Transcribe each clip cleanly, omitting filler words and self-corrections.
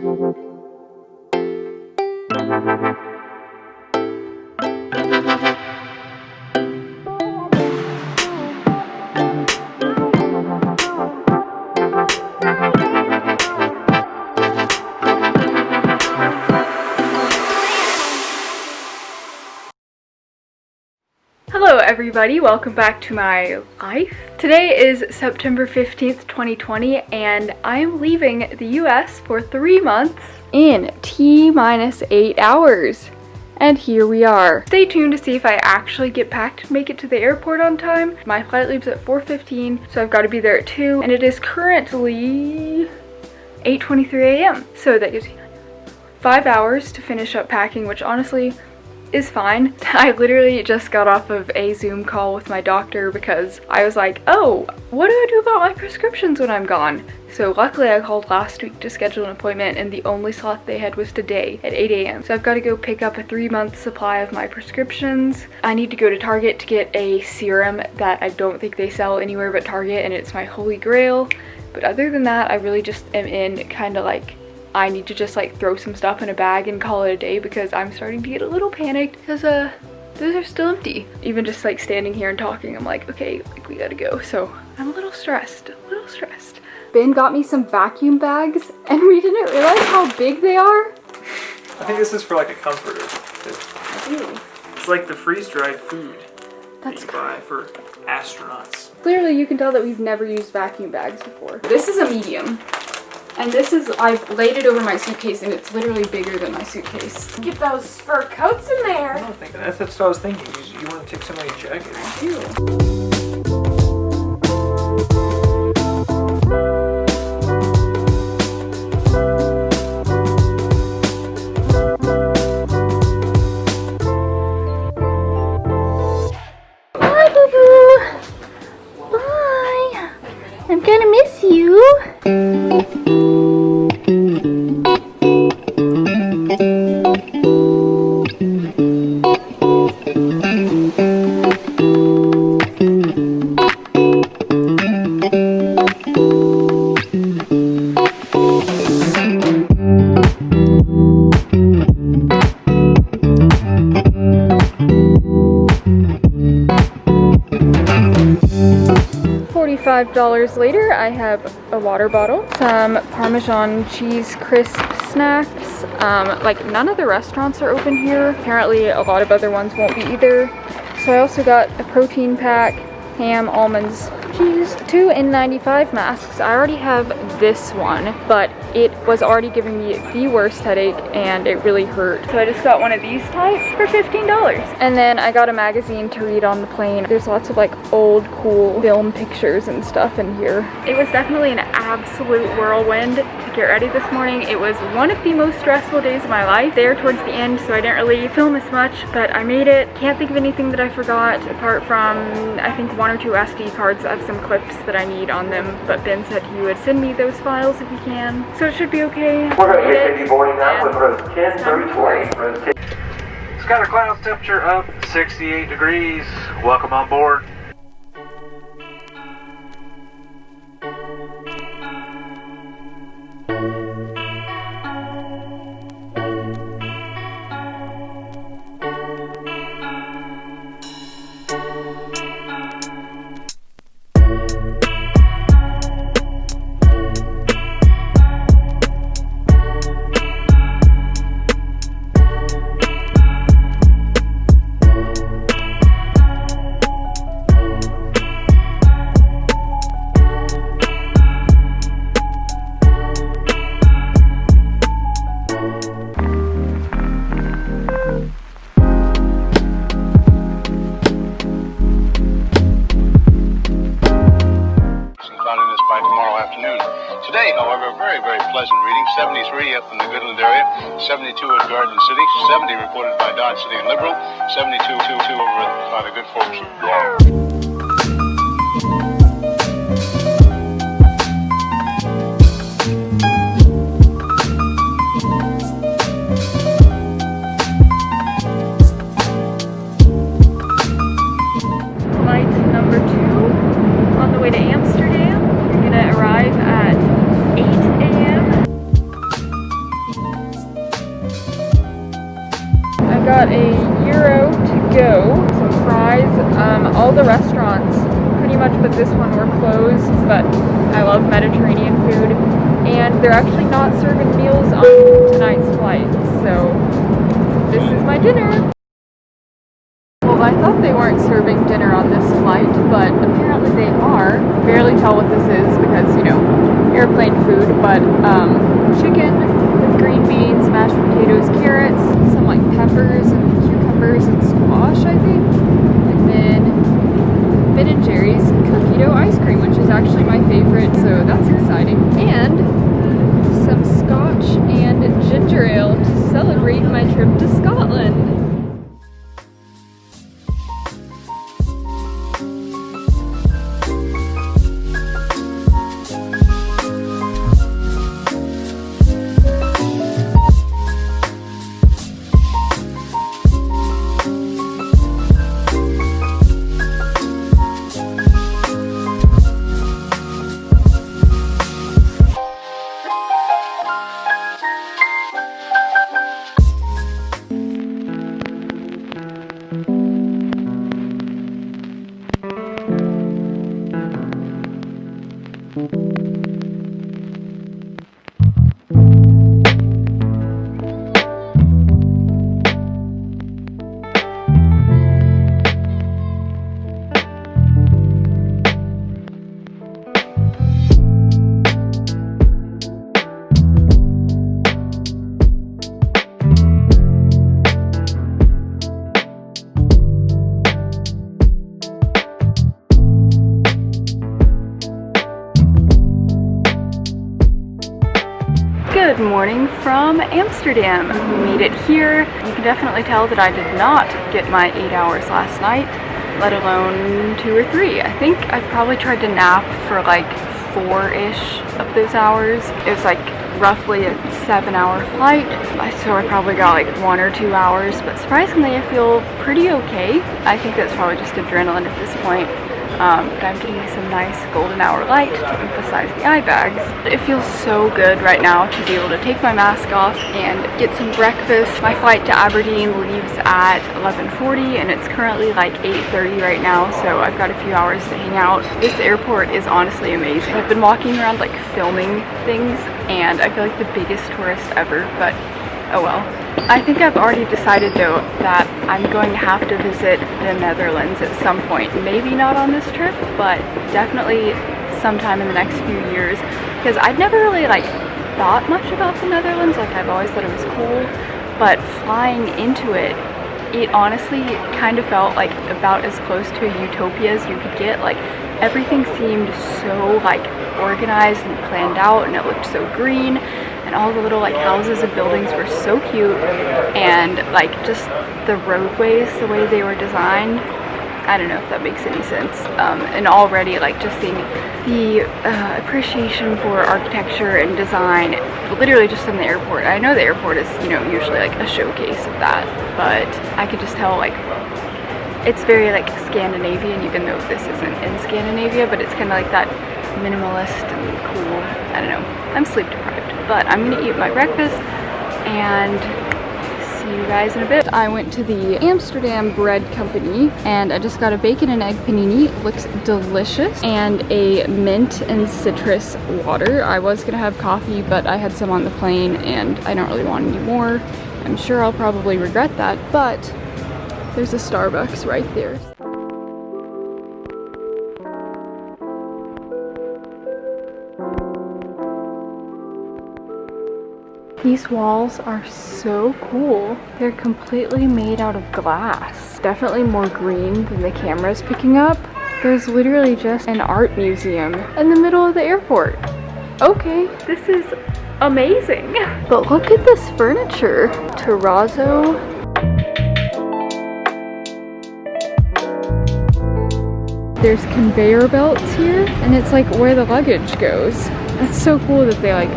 Hello everybody, welcome back to my life. Today is September 15th, 2020, and I'm leaving the US for 3 months in T-minus 8 hours. And here we are. Stay tuned to see if I actually get packed and make it to the airport on time. My flight leaves at 4:15, so I've got to be there at 2, and it is currently 8:23 a.m. So that gives me 5 hours to finish up packing, which honestly is fine. I literally just got off of a Zoom call with my doctor because I was like, oh, what do I do about my prescriptions when I'm gone? So luckily I called last week to schedule an appointment, and the only slot they had was today at 8 a.m. So I've got to go pick up a 3-month supply of my prescriptions. I need to go to Target to get a serum that I don't think they sell anywhere but Target, and it's my holy grail. But other than that, I really just am in kind of like, I need to just like throw some stuff in a bag and call it a day because I'm starting to get a little panicked because those are still empty. Even just like standing here and talking, I'm like, okay, like we gotta go. So I'm a little stressed, Ben got me some vacuum bags and we didn't realize how big they are. I think this is for like a comforter. It's like the freeze-dried food that you buy for astronauts. Clearly you can tell that we've never used vacuum bags before. This is a medium. And this is, I've laid it over my suitcase and it's literally bigger than my suitcase. Get those fur coats in there. I don't think that's what I was thinking. You want to take somebody's jacket? I do. Bye, boo-boo. Bye. I'm gonna miss you. $45 later, I have a water bottle, some Parmesan cheese crisp snacks. Like none of the restaurants are open here. Apparently a lot of other ones won't be either. So I also got a protein pack, ham, almonds, cheese, 2 N95 masks. I already have this one, but it was already giving me the worst headache and it really hurt. So I just got one of these type for $15. And then I got a magazine to read on the plane. There's lots of like old cool film pictures and stuff in here. It was definitely an absolute whirlwind to get ready this morning. It was one of the most stressful days of my life there towards the end, so I didn't really film as much, but I made it. Can't think of anything that I forgot apart from I think 1 or 2 SD cards. I have some clips that I need on them, but Ben said he would send me those files if he can. So it should be okay. We're going to get busy boarding up with rows 10 through 20. Rows 10. Skyler clouds temperature up 68 degrees. Welcome on board. Today, however, a very, very pleasant reading. 73 up in the Goodland area, 72 at Garden City, 70 reported by Dodge City and Liberal, 72 over by the good folks of Flight number 2 on the way to Amsterdam. We're gonna arrive at 8 a.m. got a euro to go, some fries. All the restaurants, pretty much but this one, were closed, but I love Mediterranean food. And they're actually not serving meals on tonight's flight, so this is my dinner. Well, I thought they weren't serving dinner on this flight, but apparently they are. Barely tell what this is because, you know, airplane food, but chicken with green beans, mashed potatoes, carrots, some like peppers and cucumbers and squash, I think. And then Ben & Jerry's cookie dough ice cream, which is actually my favorite, so that's exciting. And some scotch and ginger ale to celebrate my trip to Scotland. Good morning from Amsterdam. We made it here. You can definitely tell that I did not get my 8 hours last night, let alone 2 or 3. I think I probably tried to nap for like 4-ish of those hours. It was like roughly a 7-hour flight, so I probably got like 1 or 2 hours, but surprisingly I feel pretty okay. I think that's probably just adrenaline at this point. But I'm getting some nice golden hour light to emphasize the eye bags. It feels so good right now to be able to take my mask off and get some breakfast. My flight to Aberdeen leaves at 11:40 and it's currently like 8:30 right now, so I've got a few hours to hang out. This airport is honestly amazing. I've been walking around like filming things and I feel like the biggest tourist ever, but oh well. I think I've already decided though that I'm going to have to visit the Netherlands at some point. Maybe not on this trip, but definitely sometime in the next few years, because I'd never really like thought much about the Netherlands. Like I've always thought it was cool, but flying into it, it honestly kind of felt like about as close to a utopia as you could get. Like everything seemed so like organized and planned out, and it looked so green. And all the little like houses and buildings were so cute, and like just the roadways, the way they were designed, I don't know if that makes any sense. And already like just seeing the appreciation for architecture and design literally just in the airport. I know the airport is, you know, usually like a showcase of that, but I could just tell like it's very like Scandinavian, even though this isn't in Scandinavia, but it's kind of like that minimalist and cool. I don't know. I'm sleep deprived, but I'm gonna eat my breakfast and see you guys in a bit. I went to the Amsterdam Bread Company and I just got a bacon and egg panini. It looks delicious, and a mint and citrus water. I was gonna have coffee, but I had some on the plane and I don't really want any more. I'm sure I'll probably regret that, but there's a Starbucks right there. These walls are so cool. They're completely made out of glass. Definitely more green than the camera's picking up. There's literally just an art museum in the middle of the airport. Okay, this is amazing. But look at this furniture. Terrazzo. There's conveyor belts here, and it's like where the luggage goes. It's so cool that they like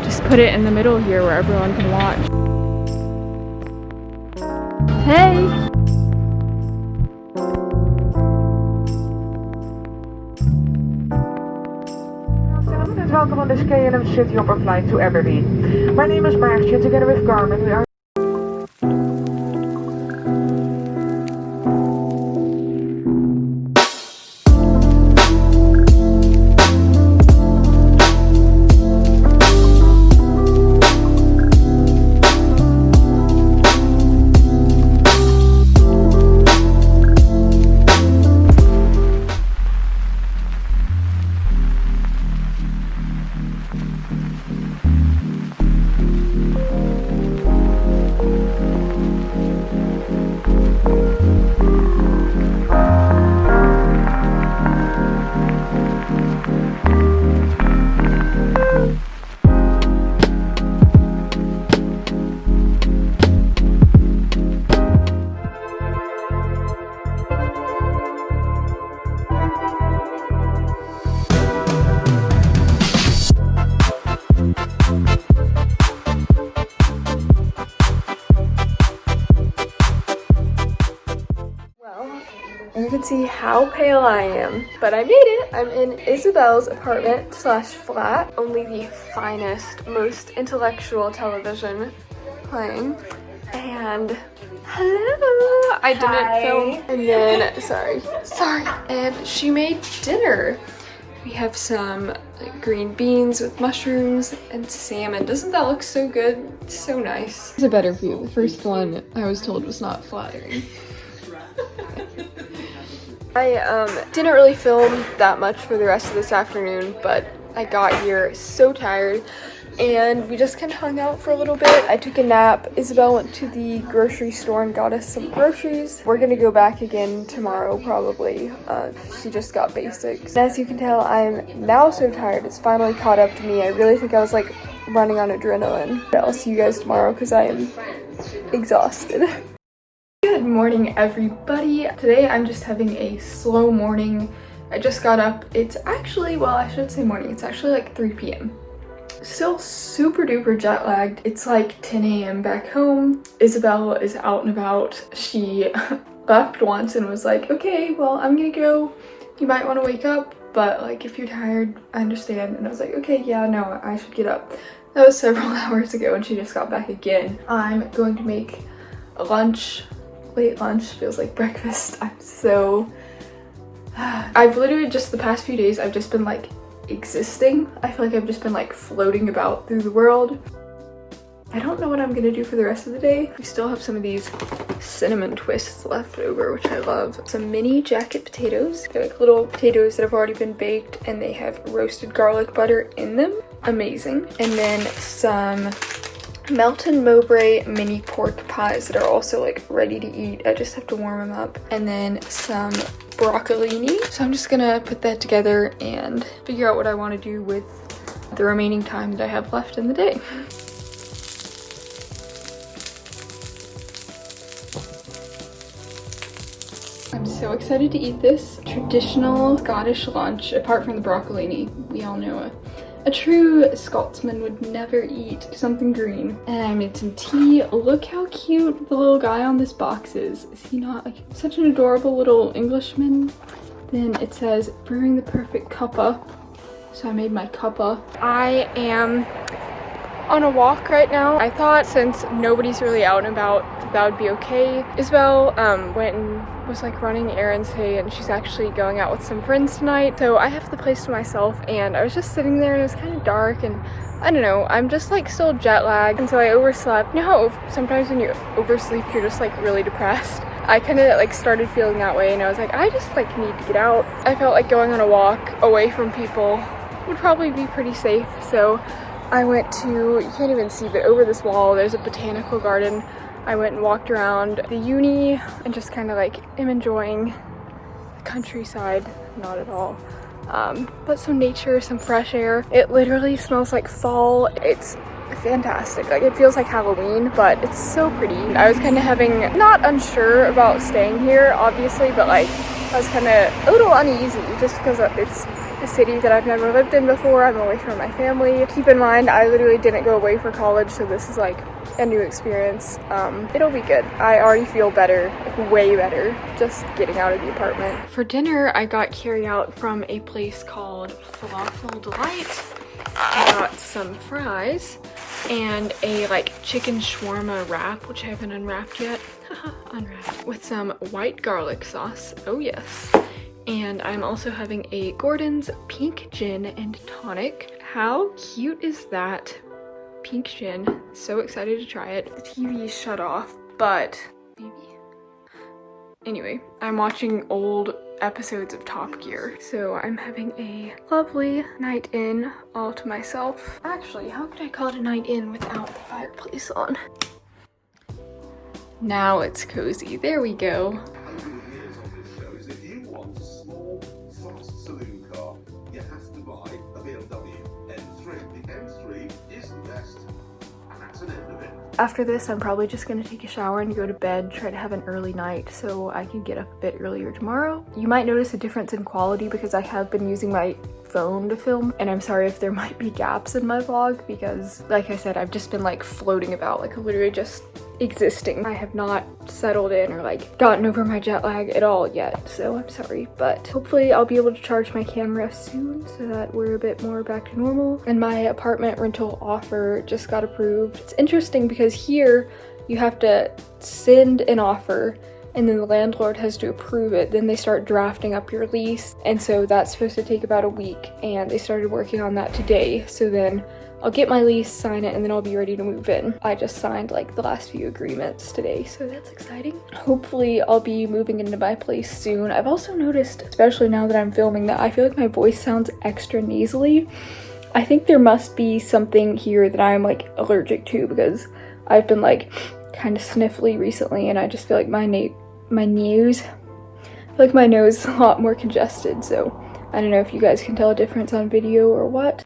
just put it in the middle here where everyone can watch. Hey! Welcome on this KLM City Hopper flight to Aberdeen. My name is Maartje. Together with Carmen, we are see how pale I am, but I made it. I'm in Isabel's apartment slash flat. Only the finest, most intellectual television playing. And hello, I didn't film. And then, sorry. And she made dinner. We have some like, green beans with mushrooms and salmon. Doesn't that look so good? It's so nice. It's a better view. The first one I was told was not flattering. I didn't really film that much for the rest of this afternoon, but I got here so tired and we just kind of hung out for a little bit. I took a nap. Isabel went to the grocery store and got us some groceries. We're gonna go back again tomorrow probably. She just got basics. And as you can tell, I'm now so tired. It's finally caught up to me. I really think I was like running on adrenaline. But I'll see you guys tomorrow because I am exhausted. Good morning, everybody. Today I'm just having a slow morning. I just got up. It's actually, well, I shouldn't say morning. It's actually like 3 p.m. Still super duper jet lagged. It's like 10 a.m. back home. Isabel is out and about. She left once and was like, okay, well, I'm gonna go. You might want to wake up, but like if you're tired, I understand. And I was like, okay, yeah, no, I should get up. That was several hours ago and she just got back again. I'm going to make a lunch. Late lunch feels like breakfast. I'm so... I've literally just the past few days, I've just been like existing. I feel like I've just been like floating about through the world. I don't know what I'm gonna do for the rest of the day. We still have some of these cinnamon twists left over, which I love. Some mini jacket potatoes. They're like little potatoes that have already been baked and they have roasted garlic butter in them. Amazing. And then some Melton Mowbray mini pork pies that are also like ready to eat. I just have to warm them up. And then some broccolini. So I'm just gonna put that together and figure out what I want to do with the remaining time that I have left in the day. I'm so excited to eat this traditional Scottish lunch. Apart from the broccolini, we all know a true Scotsman would never eat something green. And I made some tea. Look how cute the little guy on this box is. Is he not like such an adorable little Englishman? Then it says brewing the perfect cuppa. So I made my cuppa. I am on a walk right now. I thought since nobody's really out and about that would be okay. Isabel went and was like running errands today and she's actually going out with some friends tonight. So I have the place to myself and I was just sitting there and it was kind of dark and I don't know, I'm just like still jet lagged and so I overslept. You know how sometimes when you oversleep you're just like really depressed? I kind of like started feeling that way and I was like, I just like need to get out. I felt like going on a walk away from people would probably be pretty safe. So I went to, you can't even see, but over this wall there's a botanical garden. I went and walked around the uni and just kind of like am enjoying the countryside. Not at all. But some nature, some fresh air. It literally smells like fall. It's fantastic. Like it feels like Halloween, but it's so pretty. I was kind of not unsure about staying here, obviously, but like I was kind of a little uneasy just because it's a city that I've never lived in before. I'm away from my family. Keep in mind, I literally didn't go away for college, so this is like a new experience. It'll be good. I already feel better, like way better, just getting out of the apartment. For dinner, I got carry out from a place called Falafel Delight. I got some fries and a like chicken shawarma wrap, which I haven't unwrapped yet. Unwrapped. With some white garlic sauce. Oh yes. And I'm also having a Gordon's pink gin and tonic. How cute is that? Pink gin. So excited to try it. The TV is shut off, but maybe. Anyway, I'm watching old episodes of Top Gear. So I'm having a lovely night in all to myself. Actually, how could I call it a night in without the fireplace on? Now it's cozy. There we go. After this, I'm probably just gonna take a shower and go to bed, try to have an early night so I can get up a bit earlier tomorrow. You might notice a difference in quality because I have been using my phone to film, and I'm sorry if there might be gaps in my vlog because, like I said, I've just been like floating about, like literally just existing. I have not settled in or like gotten over my jet lag at all yet, so I'm sorry, but hopefully I'll be able to charge my camera soon so that we're a bit more back to normal. And my apartment rental offer just got approved. It's interesting because here you have to send an offer and then the landlord has to approve it. Then they start drafting up your lease, and so that's supposed to take about a week, and they started working on that today. So then I'll get my lease, sign it, and then I'll be ready to move in. I just signed like the last few agreements today, so that's exciting. Hopefully I'll be moving into my place soon. I've also noticed, especially now that I'm filming, that I feel like my voice sounds extra nasally. I think there must be something here that I'm like allergic to, because I've been like kind of sniffly recently, and I just feel like my nose is a lot more congested, so I don't know if you guys can tell a difference on video or what.